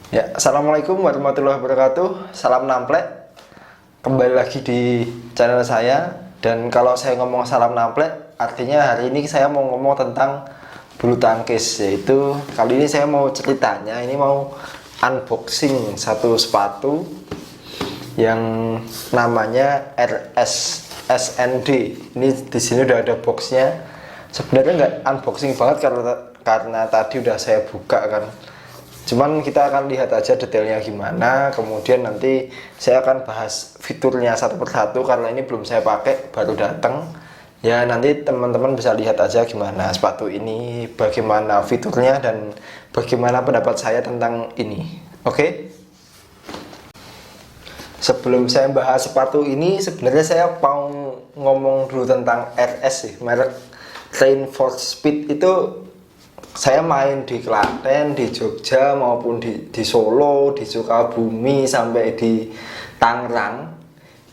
Ya, assalamualaikum warahmatullahi wabarakatuh. Salam namplek. Kembali lagi di channel saya. Dan kalau saya ngomong salam namplek, artinya hari ini saya mau ngomong tentang bulu tangkis. Yaitu kali ini saya mau ceritanya, ini mau unboxing satu sepatu yang namanya RS SND. Ini di sini udah ada boxnya. Sebenarnya nggak unboxing banget karena tadi udah saya buka kan. Cuman kita akan lihat aja detailnya gimana. Kemudian nanti saya akan bahas fiturnya satu persatu karena ini belum saya pakai, baru datang. Ya nanti teman-teman bisa lihat aja gimana sepatu ini, bagaimana fiturnya dan bagaimana pendapat saya tentang ini. Oke? Sebelum saya bahas sepatu ini, sebenarnya saya mau ngomong dulu tentang RS sih, merek Rain for Speed. Itu saya main di Klaten, di Jogja maupun di Solo, di Sukabumi sampai di Tangerang.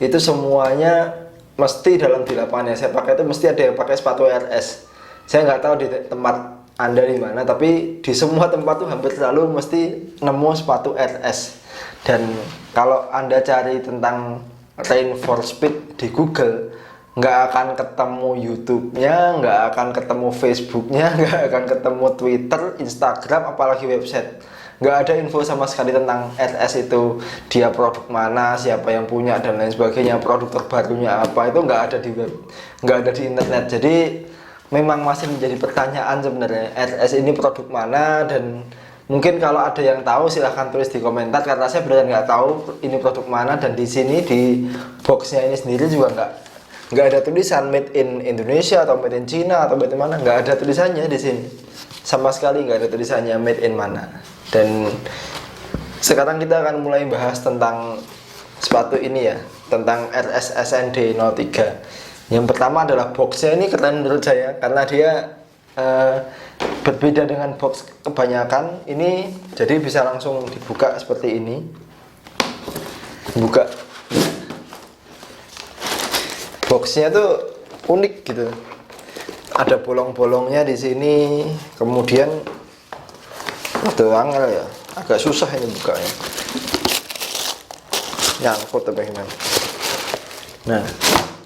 Itu semuanya mesti dalam di lapangan yang saya pakai itu mesti ada yang pakai sepatu RS. Saya nggak tahu di tempat Anda di mana, tapi di semua tempat tuh hampir selalu mesti nemu sepatu RS. Dan kalau Anda cari tentang Rain for Speed di Google, nggak akan ketemu YouTube-nya, nggak akan ketemu Facebook-nya, nggak akan ketemu Twitter, Instagram, apalagi website. Nggak ada info sama sekali tentang RS itu, dia produk mana, siapa yang punya, dan lain sebagainya, produk terbarunya apa, itu nggak ada di web, nggak ada di internet. Jadi memang masih menjadi pertanyaan sebenarnya, RS ini produk mana. Dan mungkin kalau ada yang tahu silahkan tulis di komentar, karena saya benar nggak tahu ini produk mana. Dan di sini di boxnya ini sendiri juga nggak ada tulisan made in Indonesia atau made in China atau made in mana, nggak ada tulisannya di sini sama sekali, nggak ada tulisannya made in mana. Dan sekarang kita akan mulai bahas tentang sepatu ini ya, tentang RS SND 03. Yang pertama adalah boxnya. Ini keren menurut saya karena dia berbeda dengan box kebanyakan ini, jadi bisa langsung dibuka seperti ini, buka. Boxnya tuh unik gitu, ada bolong-bolongnya di sini. Kemudian aduh angel ya, agak susah ini bukanya, nyangkut apa gimana. Nah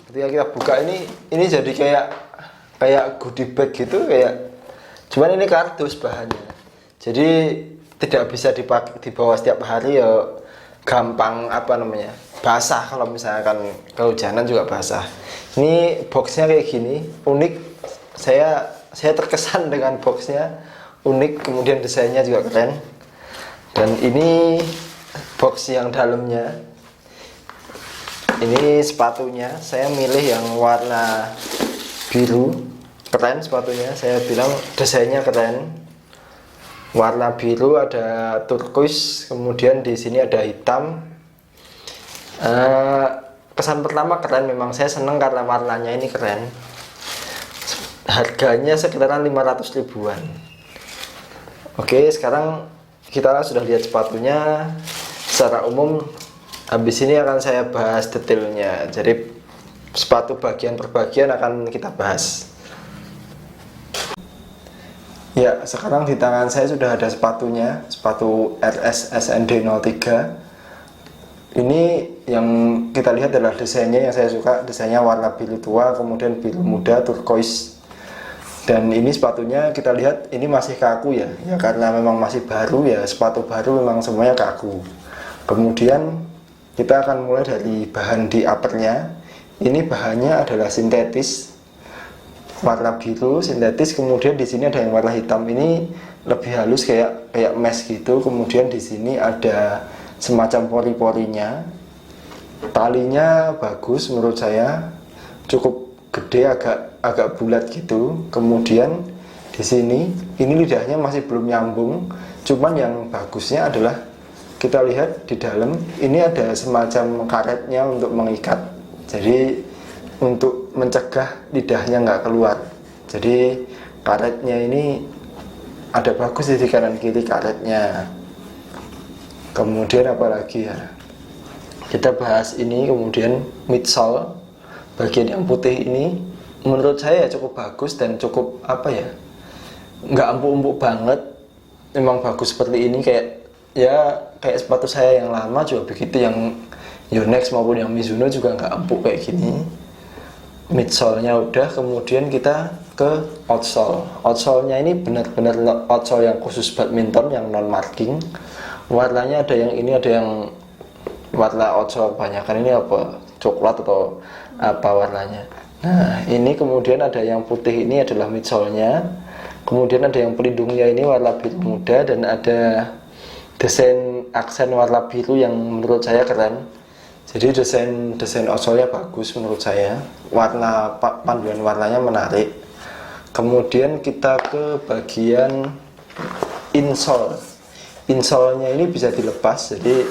ketika kita buka ini jadi kayak goodie bag gitu, kayak cuman ini kardus bahannya, jadi tidak bisa dibawa setiap hari ya, gampang apa namanya, basah. Kalau misalkan kehujanan juga basah. Ini boxnya kayak gini, unik. Saya terkesan dengan boxnya, unik. Kemudian desainnya juga keren. Dan ini box yang dalamnya. Ini sepatunya, saya milih yang warna biru, keren sepatunya. Saya bilang desainnya keren. Warna biru, ada turquoise, kemudian di sini ada hitam. Kesan pertama keren, memang saya seneng karena warnanya ini keren. Harganya sekitaran 500 ribuan. Oke, sekarang kita sudah lihat sepatunya secara umum. Habis ini akan saya bahas detailnya. Jadi sepatu bagian per bagian akan kita bahas. Ya, sekarang di tangan saya sudah ada sepatunya, sepatu RS SND 03. Ini yang kita lihat adalah desainnya yang saya suka, desainnya warna biru tua, kemudian biru muda, turquoise. Dan ini sepatunya kita lihat ini masih kaku ya, karena memang masih baru ya, sepatu baru memang semuanya kaku. Kemudian kita akan mulai dari bahan di uppernya. Ini bahannya adalah sintetis, warna biru sintetis. Kemudian di sini ada yang warna hitam, ini lebih halus kayak mesh gitu. Kemudian di sini ada semacam pori-porinya. Talinya bagus menurut saya, cukup gede, agak bulat gitu. Kemudian di sini ini lidahnya masih belum nyambung. Cuman yang bagusnya adalah kita lihat di dalam ini ada semacam karetnya untuk mengikat. Jadi untuk mencegah lidahnya nggak keluar. Jadi karetnya ini ada bagus di kanan kiri karetnya. Kemudian apalagi ya, kita bahas ini. Kemudian midsole, bagian yang putih ini menurut saya cukup bagus dan cukup apa ya, nggak empuk-empuk banget, memang bagus seperti ini, kayak ya kayak sepatu saya yang lama juga begitu, yang Yonex maupun yang Mizuno juga nggak empuk kayak gini. Midsole-nya udah, kemudian kita ke outsole. Outsole-nya ini benar-benar outsole yang khusus badminton, yang non marking. Warnanya ada yang ini, ada yang warna outsole kebanyakan ini apa, coklat atau apa warnanya. Nah ini kemudian ada yang putih, ini adalah midsole-nya. Kemudian ada yang pelindungnya ini warna biru muda, dan ada desain aksen warna biru yang menurut saya keren. Jadi desain outsole-nya bagus menurut saya. Warna panduan warnanya menarik. Kemudian kita ke bagian insole. Insole-nya ini bisa dilepas. Jadi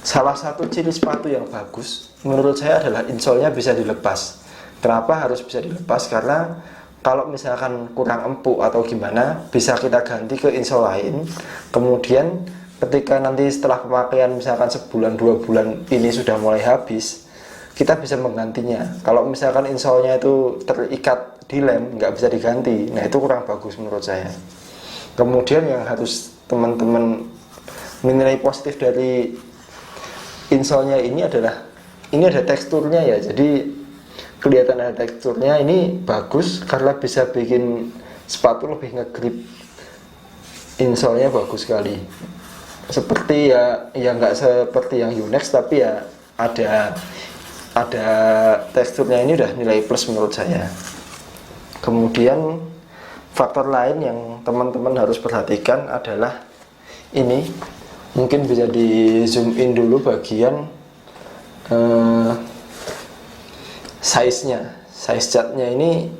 salah satu ciri sepatu yang bagus menurut saya adalah insole-nya bisa dilepas. Kenapa harus bisa dilepas? Karena kalau misalkan kurang empuk atau gimana, bisa kita ganti ke insole lain. Kemudian ketika nanti setelah pemakaian misalkan sebulan 2 bulan ini sudah mulai habis, kita bisa menggantinya. Kalau misalkan insole-nya itu terikat di lem, nggak bisa diganti, nah itu kurang bagus menurut saya. Kemudian yang harus teman-teman menilai positif dari insole-nya ini adalah, ini ada teksturnya ya, jadi kelihatan ada teksturnya, ini bagus karena bisa bikin sepatu lebih ngegrip. Insole-nya bagus sekali. Seperti ya nggak seperti yang Yonex, tapi ya ada teksturnya, ini udah nilai plus menurut saya. Kemudian faktor lain yang teman-teman harus perhatikan adalah ini, mungkin bisa di zoom in dulu bagian size chartnya ini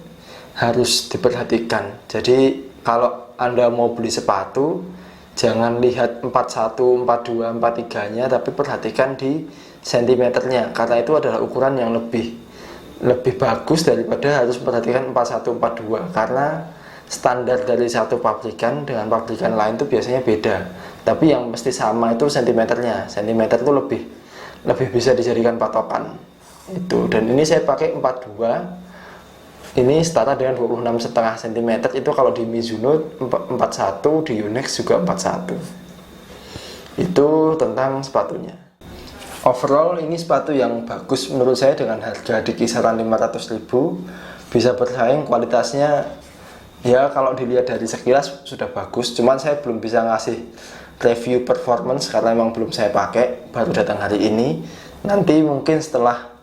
harus diperhatikan. Jadi kalau Anda mau beli sepatu, jangan lihat 41, 42, 43-nya, tapi perhatikan di sentimeternya, karena itu adalah ukuran yang lebih bagus daripada harus memperhatikan 41, 42, karena standar dari satu pabrikan dengan pabrikan lain itu biasanya beda. Tapi yang mesti sama itu sentimeternya. Sentimeter itu lebih bisa dijadikan patokan. Itu, dan ini saya pakai 42. Ini setara dengan 26,5 cm. Itu kalau di Mizuno 41, di Yonex juga 41. Itu tentang sepatunya. Overall ini sepatu yang bagus menurut saya, dengan harga di kisaran 500.000, bisa bersaing. Kualitasnya ya kalau dilihat dari sekilas sudah bagus, cuman saya belum bisa ngasih review performance karena memang belum saya pakai, baru datang hari ini. Nanti mungkin setelah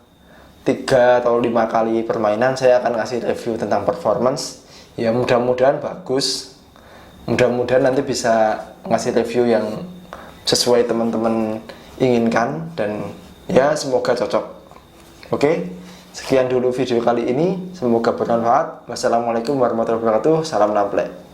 3 atau 5 kali permainan saya akan ngasih review tentang performance. Ya mudah-mudahan bagus, mudah-mudahan nanti bisa ngasih review yang sesuai teman-teman inginkan, dan ya semoga cocok. Oke, sekian dulu video kali ini, semoga bermanfaat. Wassalamualaikum warahmatullahi wabarakatuh. Salam Namplek.